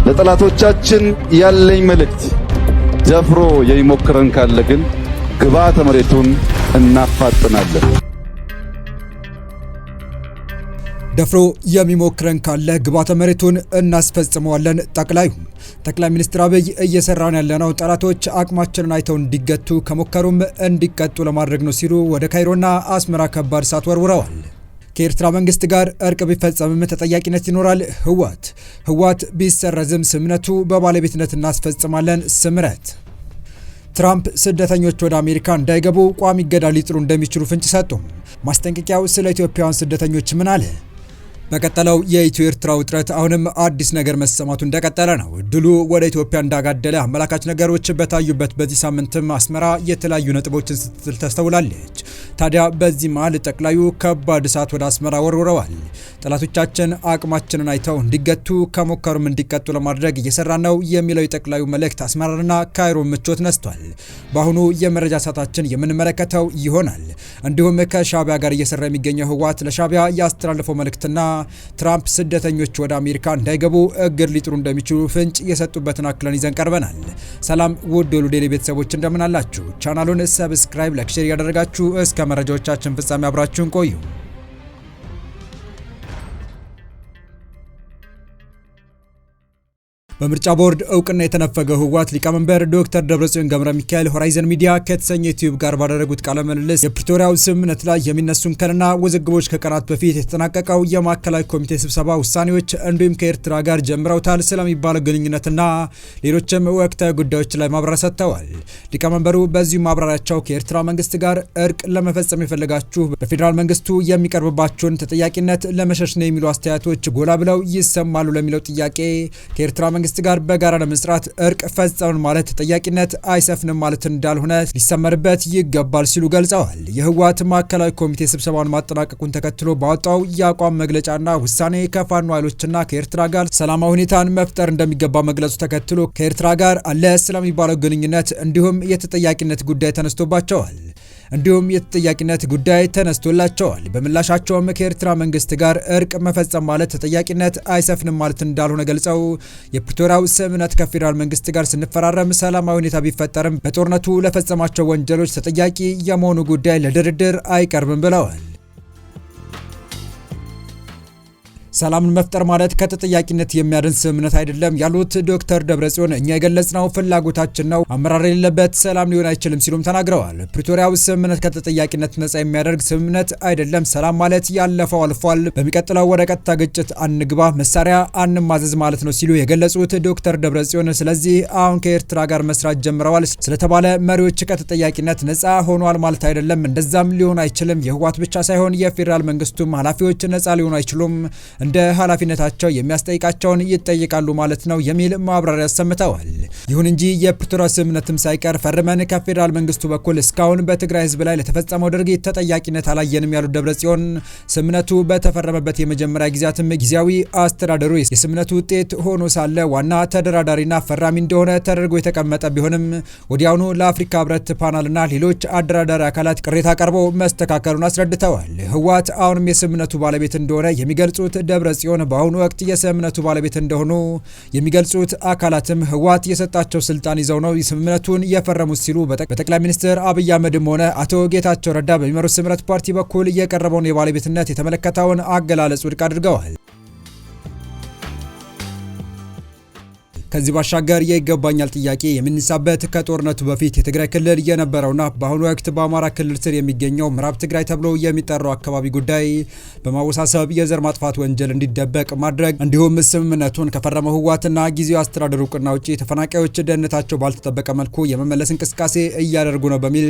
ለጠላቶቻችን ያለኝ መልእክት ደፍሮ የሚሞክረን ካለ ግን ግብዓተ መሬቱን እናፋጥናለን። ደፍሮ የሚሞክረን ካለ ግብዓተ መሬቱን እናስፈጽመዋለን። ጠቅላይ ሚኒስትር አብይ እየሰራን ያለነው ጠላቶች አቅማችንን አይተው እንዲገቱ ከሞከሩም እንዲቀጡ ለማድረግ ነው ሲሉ ወደ ካይሮና አስመራ ከባድ እሳት ወርውረዋል። ከኤርትራ መንግስት ጋር እርቅ ቢፈጸምም ተጠያቂነት ይኖራል። ህወሓት ቢሰረዝም ስምነቱ በባለቤትነት እናስፈጽማለን። ስምረት ትራምፕ ስደተኞች ወደ አሜሪካ እንዳይገቡ ቋሚ እገዳ ሊጥሉ እንደሚችሉ ፍንጭ ሰጡ። ማስጠንቀቂያው ስለ ኢትዮጵያውያን ስደተኞች ምን አለ? በቀጠለው የኢትዮ ኤርትራ ውጥረት አሁንም አዲስ ነገር መሰማቱ እንደቀጠለ ነው። ድሉ ወደ ኢትዮጵያ እንዳጋደለ አመላካች ነገሮች በታዩበት በዚህ ሳምንትም አስመራ የተለያዩ ነጥቦችን ስትል ተስተውላለች። ታዲያ በዚህ መሃል ጠቅላዩ ከባድ እሳት ወደ አስመራ ወርውረዋል። ጠላቶቻችን አቅማችንን አይተው እንዲገቱ ከሞከሩም እንዲቀጡ ለማድረግ እየሰራ ነው የሚለው የጠቅላዩ መልእክት አስመራና ካይሮ ምቾት ነስቷል። በአሁኑ የመረጃ ሰዓታችን የምንመለከተው ይሆናል። እንዲሁም ከሻቢያ ጋር እየሰራ የሚገኘው ህወሓት ለሻቢያ ያስተላለፈው መልእክትና ትራምፕ ስደተኞች ወደ አሜሪካ እንዳይገቡ እግድ ሊጥሩ እንደሚችሉ ፍንጭ የሰጡበትን አክለን ይዘን ቀርበናል። ሰላም ውድ ዴይሊ ቤተሰቦች እንደምን አላችሁ? ቻናሉን ሰብስክራይብ፣ ላይክ፣ ሼር ያደረጋችሁ እስከ መረጃዎቻችን ፍጻሜ አብራችሁን ቆዩ። በምርጫ ቦርድ እውቅና የተነፈገው ህወሓት ሊቀመንበር ዶክተር ደብረጽዮን ገብረ ሚካኤል ሆራይዘን ሚዲያ ከተሰኘ ዩቲዩብ ጋር ባደረጉት ቃለ ምልልስ የፕሪቶሪያው ስምምነት ላይ የሚነሱ እንከንና ውዝግቦች ከቀናት በፊት የተጠናቀቀው የማዕከላዊ ኮሚቴ ስብሰባ ውሳኔዎች እንዲሁም ከኤርትራ ጋር ጀምረውታል ስለሚባለው ግንኙነትና ሌሎችም ወቅታዊ ጉዳዮች ላይ ማብራሪያ ሰጥተዋል። ሊቀመንበሩ በዚሁ ማብራሪያቸው ከኤርትራ መንግስት ጋር እርቅ ለመፈጸም የፈለጋችሁ በፌዴራል መንግስቱ የሚቀርብባቸውን ተጠያቂነት ለመሸሽ ነው የሚሉ አስተያየቶች ጎላ ብለው ይሰማሉ ለሚለው ጥያቄ ከኤርትራ መንግስት ጋር በጋራ ለመስራት እርቅ ፈጸምን ማለት ተጠያቂነት አይሰፍንም ማለት እንዳልሆነ ሊሰመርበት ይገባል ሲሉ ገልጸዋል። የህወሓት ማዕከላዊ ኮሚቴ ስብሰባውን ማጠናቀቁን ተከትሎ ባወጣው የአቋም መግለጫና ውሳኔ ከፋኖ ኃይሎችና ከኤርትራ ጋር ሰላማዊ ሁኔታን መፍጠር እንደሚገባ መግለጹ ተከትሎ ከኤርትራ ጋር አለ ስለሚባለው ግንኙነት እንዲሁም የተጠያቂነት ጉዳይ ተነስቶላቸዋል። በምላሻቸውም ከኤርትራ መንግስት ጋር እርቅ መፈጸም ማለት ተጠያቂነት አይሰፍንም ማለት እንዳልሆነ ገልጸው የፕሪቶሪያው ስምምነት ከፌዴራል መንግስት ጋር ስንፈራረም ሰላማዊ ሁኔታ ቢፈጠርም በጦርነቱ ለፈጸማቸው ወንጀሎች ተጠያቂ የመሆኑ ጉዳይ ለድርድር አይቀርብም ብለዋል። ሰላምን መፍጠር ማለት ከተጠያቂነት የሚያድን ስምምነት አይደለም ያሉት ዶክተር ደብረጽዮን እኛ የገለጽነው ፍላጎታችን ነው፣ አመራር የሌለበት ሰላም ሊሆን አይችልም ሲሉም ተናግረዋል። ፕሪቶሪያው ስምምነት ከተጠያቂነት ነጻ የሚያደርግ ስምምነት አይደለም። ሰላም ማለት ያለፈው አልፏል፣ በሚቀጥለው ወደ ቀጥታ ግጭት አንግባ፣ መሳሪያ አንማዘዝ ማለት ነው ሲሉ የገለጹት ዶክተር ደብረጽዮን ስለዚህ አሁን ከኤርትራ ጋር መስራት ጀምረዋል ስለተባለ መሪዎች ከተጠያቂነት ነጻ ሆኗል ማለት አይደለም። እንደዛም ሊሆን አይችልም። የህወሓት ብቻ ሳይሆን የፌዴራል መንግስቱም ኃላፊዎች ነጻ ሊሆኑ አይችሉም፣ እንደ ኃላፊነታቸው የሚያስጠይቃቸውን ይጠይቃሉ ማለት ነው የሚል ማብራሪያ ሰምተዋል። ይሁን እንጂ የፕሪቶሪያ ስምምነትም ሳይቀር ፈርመን ከፌዴራል መንግስቱ በኩል እስካሁን በትግራይ ህዝብ ላይ ለተፈጸመው ድርጊት ተጠያቂነት አላየንም ያሉት ደብረጽዮን ስምምነቱ በተፈረመበት የመጀመሪያ ጊዜያትም ጊዜያዊ አስተዳደሩ የስምምነቱ ውጤት ሆኖ ሳለ ዋና ተደራዳሪና ፈራሚ እንደሆነ ተደርጎ የተቀመጠ ቢሆንም ወዲያውኑ ለአፍሪካ ህብረት ፓናልና ሌሎች አደራዳሪ አካላት ቅሬታ ቀርቦ መስተካከሉን አስረድተዋል። ህወሓት አሁንም የስምምነቱ ባለቤት እንደሆነ የሚገልጹት ደብረጽዮን በአሁኑ ወቅት የስምምነቱ ባለቤት እንደሆኑ የሚገልጹት አካላትም ህወሓት የሰጣቸው ስልጣን ይዘው ነው ስምምነቱን የፈረሙት ሲሉ በጠቅላይ ሚኒስትር አብይ አህመድም ሆነ አቶ ጌታቸው ረዳ በሚመሩት ስምረት ፓርቲ በኩል የቀረበውን የባለቤትነት የተመለከተውን አገላለጽ ውድቅ አድርገዋል። ከዚህ ባሻገር የይገባኛል ጥያቄ የሚነሳበት ከጦርነቱ በፊት የትግራይ ክልል የነበረውና በአሁኑ ወቅት በአማራ ክልል ስር የሚገኘው ምዕራብ ትግራይ ተብሎ የሚጠራው አካባቢ ጉዳይ በማወሳሰብ የዘር ማጥፋት ወንጀል እንዲደበቅ ማድረግ እንዲሁም ስምምነቱን ከፈረመው ህወሓትና ጊዜያዊ አስተዳደሩ እውቅና ውጪ ተፈናቃዮች ደህንነታቸው ባልተጠበቀ መልኩ የመመለስ እንቅስቃሴ እያደረጉ ነው በሚል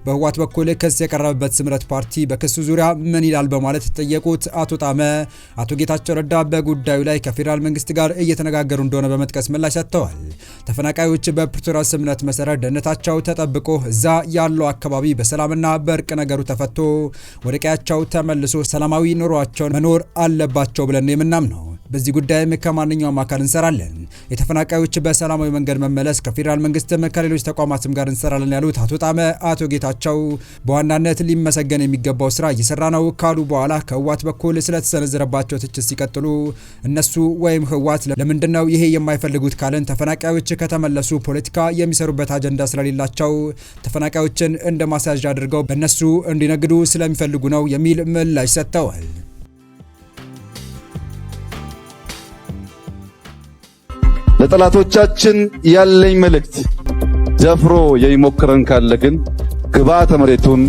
በህወሓት በኩል ክስ የቀረበበት ስምረት ፓርቲ በክሱ ዙሪያ ምን ይላል በማለት የተጠየቁት አቶ ጣመ አቶ ጌታቸው ረዳ በጉዳዩ ላይ ከፌዴራል መንግስት ጋር እየተነጋገሩ እንደሆነ በመጥቀስ ምላሽ ሰጥተዋል። ተፈናቃዮች በፕሪቶሪያ ስምምነት መሰረት ደህንነታቸው ተጠብቆ እዛ ያለው አካባቢ በሰላምና በእርቅ ነገሩ ተፈቶ ወደ ቀያቸው ተመልሶ ሰላማዊ ኑሯቸውን መኖር አለባቸው ብለን የምናምነው በዚህ ጉዳይም ከማንኛውም አካል እንሰራለን። የተፈናቃዮች በሰላማዊ መንገድ መመለስ ከፌዴራል መንግስትም ከሌሎች ተቋማትም ጋር እንሰራለን ያሉት አቶ ጣመ አቶ ጌታቸው በዋናነት ሊመሰገን የሚገባው ስራ እየሰራ ነው ካሉ በኋላ ከህወሓት በኩል ስለተሰነዘረባቸው ትችት ሲቀጥሉ እነሱ ወይም ህወሓት ለምንድነው ይሄ የማይፈልጉት ካለን ተፈናቃዮች ከተመለሱ ፖለቲካ የሚሰሩበት አጀንዳ ስለሌላቸው ተፈናቃዮችን እንደ ማሳጅ አድርገው በእነሱ እንዲነግዱ ስለሚፈልጉ ነው የሚል ምላሽ ሰጥተዋል። ለጠላቶቻችን ያለኝ መልእክት ደፍሮ የሚሞክረን ካለ ግን ግብዓተ መሬቱን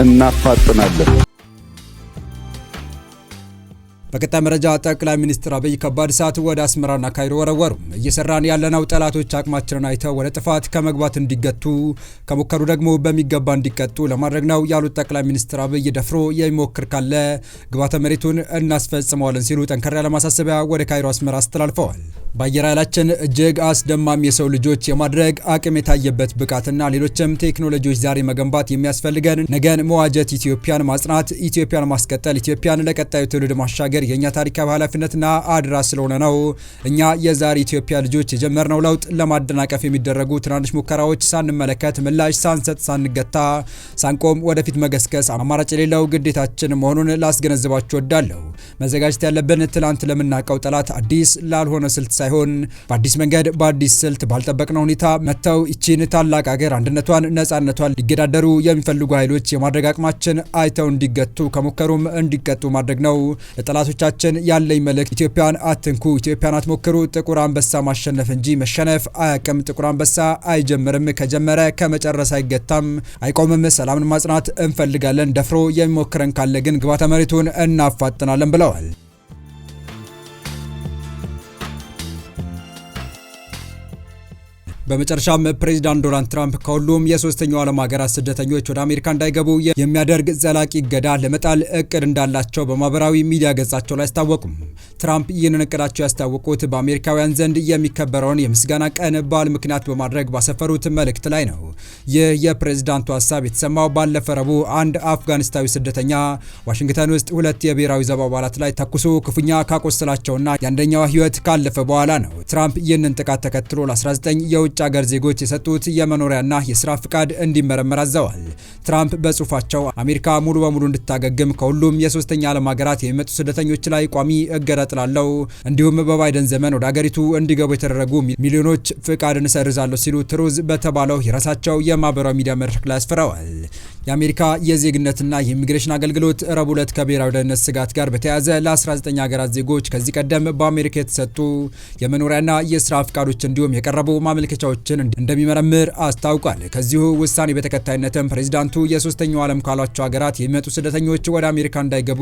እናፋጥናለን። በቀጣይ መረጃ ጠቅላይ ሚኒስትር አብይ ከባድ እሳት ወደ አስመራና ካይሮ ወረወሩ። እየሰራን ያለነው ጠላቶች አቅማችንን አይተው ወደ ጥፋት ከመግባት እንዲገቱ ከሞከሩ ደግሞ በሚገባ እንዲቀጡ ለማድረግ ነው ያሉት ጠቅላይ ሚኒስትር አብይ ደፍሮ የሚሞክር ካለ ግብዓተ መሬቱን እናስፈጽመዋለን ሲሉ ጠንከር ያለ ማሳሰቢያ ወደ ካይሮ አስመራ አስተላልፈዋል። በአየር ኃይላችን እጅግ አስደማሚ የሰው ልጆች የማድረግ አቅም የታየበት ብቃትና ሌሎችም ቴክኖሎጂዎች ዛሬ መገንባት የሚያስፈልገን ነገን መዋጀት፣ ኢትዮጵያን ማጽናት፣ ኢትዮጵያን ማስቀጠል፣ ኢትዮጵያን ለቀጣዩ ትውልድ ማሻገር የኛ ታሪካዊ ኃላፊነትና አድራ ስለሆነ ነው። እኛ የዛሬ ኢትዮጵያ ልጆች የጀመርነው ለውጥ ለማደናቀፍ የሚደረጉ ትናንሽ ሙከራዎች ሳንመለከት ምላሽ ሳንሰጥ ሳንገታ ሳንቆም ወደፊት መገስገስ አማራጭ የሌለው ግዴታችን መሆኑን ላስገነዝባችሁ ወዳለሁ። መዘጋጀት ያለብን ትላንት ለምናውቀው ጠላት አዲስ ላልሆነ ስልት ሳይሆን በአዲስ መንገድ በአዲስ ስልት ባልጠበቅነው ሁኔታ መተው ይቺን ታላቅ ሀገር አንድነቷን ነጻነቷን ሊገዳደሩ የሚፈልጉ ኃይሎች የማድረግ አቅማችን አይተው እንዲገቱ ከሞከሩም እንዲቀጡ ማድረግ ነው። ለጠላቶቻችን ያለኝ መልእክት ኢትዮጵያን አትንኩ፣ ኢትዮጵያን አትሞክሩ። ጥቁር አንበሳ ማሸነፍ እንጂ መሸነፍ አያውቅም። ጥቁር አንበሳ አይጀምርም፣ ከጀመረ ከመጨረስ አይገታም፣ አይቆምም። ሰላምን ማጽናት እንፈልጋለን። ደፍሮ የሚሞክረን ካለ ግን ግብዓተ መሬቱን እናፋጥናለን ብለዋል። በመጨረሻም ፕሬዚዳንት ዶናልድ ትራምፕ ከሁሉም የሶስተኛው ዓለም ሀገራት ስደተኞች ወደ አሜሪካ እንዳይገቡ የሚያደርግ ዘላቂ እገዳ ለመጣል እቅድ እንዳላቸው በማህበራዊ ሚዲያ ገጻቸው ላይ አስታወቁም። ትራምፕ ይህንን እቅዳቸው ያስታወቁት በአሜሪካውያን ዘንድ የሚከበረውን የምስጋና ቀን በዓል ምክንያት በማድረግ ባሰፈሩት መልእክት ላይ ነው። ይህ የፕሬዚዳንቱ ሀሳብ የተሰማው ባለፈው ረቡዕ አንድ አፍጋኒስታዊ ስደተኛ ዋሽንግተን ውስጥ ሁለት የብሔራዊ ዘብ አባላት ላይ ተኩሶ ክፉኛ ካቆሰላቸውና የአንደኛዋ ሕይወት ካለፈ በኋላ ነው። ትራምፕ ይህንን ጥቃት ተከትሎ ለ19 የውጭ ሀገር ዜጎች የሰጡት የመኖሪያና የስራ ፍቃድ እንዲመረመር አዘዋል። ትራምፕ በጽሁፋቸው አሜሪካ ሙሉ በሙሉ እንድታገግም ከሁሉም የሶስተኛ ዓለም ሀገራት የሚመጡ ስደተኞች ላይ ቋሚ እገዳ ጥላለሁ፣ እንዲሁም በባይደን ዘመን ወደ ሀገሪቱ እንዲገቡ የተደረጉ ሚሊዮኖች ፍቃድን እሰርዛለሁ ሲሉ ትሩዝ በተባለው የራሳቸው የማህበራዊ ሚዲያ መድረክ ላይ አስፍረዋል። የአሜሪካ የዜግነትና የኢሚግሬሽን አገልግሎት ረቡዕ ዕለት ከብሔራዊ ደህንነት ስጋት ጋር በተያያዘ ለ19 ሀገራት ዜጎች ከዚህ ቀደም በአሜሪካ የተሰጡ የመኖሪያና የስራ ፍቃዶች እንዲሁም የቀረቡ ማመልከቻዎችን እንደሚመረምር አስታውቋል። ከዚሁ ውሳኔ በተከታይነትም ፕሬዚዳንቱ የሶስተኛው ዓለም ካሏቸው ሀገራት የሚመጡ ስደተኞች ወደ አሜሪካ እንዳይገቡ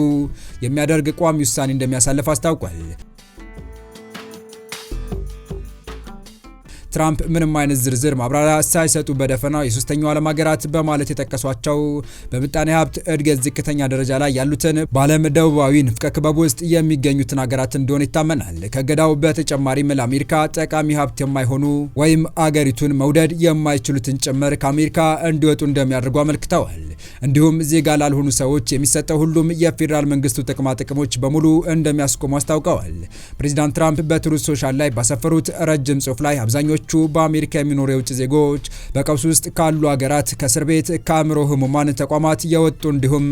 የሚያደርግ ቋሚ ውሳኔ እንደሚያሳልፍ አስታውቋል። ትራምፕ ምንም አይነት ዝርዝር ማብራሪያ ሳይሰጡ በደፈናው የሶስተኛው ዓለም ሀገራት በማለት የጠቀሷቸው በምጣኔ ሀብት እድገት ዝቅተኛ ደረጃ ላይ ያሉትን በዓለም ደቡባዊ ንፍቀ ክበብ ውስጥ የሚገኙትን ሀገራት እንደሆነ ይታመናል። ከእገዳው በተጨማሪም ለአሜሪካ ጠቃሚ ሀብት የማይሆኑ ወይም አገሪቱን መውደድ የማይችሉትን ጭምር ከአሜሪካ እንዲወጡ እንደሚያደርጉ አመልክተዋል። እንዲሁም ዜጋ ላልሆኑ ሰዎች የሚሰጠው ሁሉም የፌዴራል መንግስቱ ጥቅማ ጥቅሞች በሙሉ እንደሚያስቆሙ አስታውቀዋል። ፕሬዚዳንት ትራምፕ በትሩዝ ሶሻል ላይ ባሰፈሩት ረጅም ጽሑፍ ላይ አብዛኞቹ በአሜሪካ የሚኖሩ የውጭ ዜጎች በቀውስ ውስጥ ካሉ ሀገራት፣ ከእስር ቤት፣ ከአእምሮ ህሙማን ተቋማት የወጡ እንዲሁም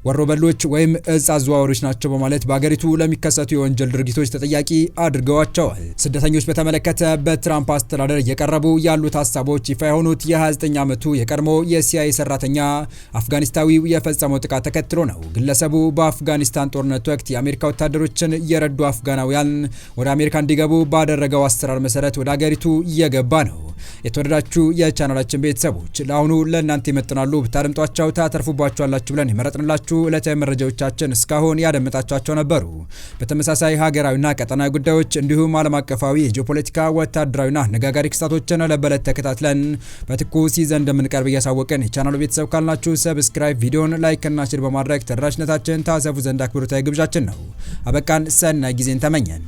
ወሮበሎች ወይም እጽ አዘዋዋሪዎች ናቸው በማለት በሀገሪቱ ለሚከሰቱ የወንጀል ድርጊቶች ተጠያቂ አድርገዋቸዋል። ስደተኞች በተመለከተ በትራምፕ አስተዳደር እየቀረቡ ያሉት ሀሳቦች ይፋ የሆኑት የ29 ዓመቱ የቀድሞ የሲአይኤ ሰራተኛ አፍጋኒስታዊው የፈጸመው ጥቃት ተከትሎ ነው። ግለሰቡ በአፍጋኒስታን ጦርነት ወቅት የአሜሪካ ወታደሮችን የረዱ አፍጋናውያን ወደ አሜሪካ እንዲገቡ ባደረገው አሰራር መሰረት ወደ ሀገሪቱ እየገባ ነው። የተወደዳችሁ የቻናላችን ቤተሰቦች ለአሁኑ ለእናንተ ይመጥናሉ ብታደምጧቸው ታተርፉባችኋላችሁ ብለን የመረጥንላችሁ ዕለታዊ መረጃዎቻችን እስካሁን ያደመጣችኋቸው ነበሩ። በተመሳሳይ ሀገራዊና ቀጠናዊ ጉዳዮች እንዲሁም ዓለም አቀፋዊ የጂኦፖለቲካ ወታደራዊና አነጋጋሪ ክስተቶችን ለበለት ተከታትለን በትኩስ ይዘን እንደምንቀርብ እያሳወቅን የቻናሉ ቤተሰብ ካልናችሁ ሰብስክራይብ፣ ቪዲዮን ላይክ እና ሼር በማድረግ ተደራሽነታችን ታሰፉ ዘንድ አክብሮታዊ ግብዣችን ነው። አበቃን። ሰናይ ጊዜን ተመኘን።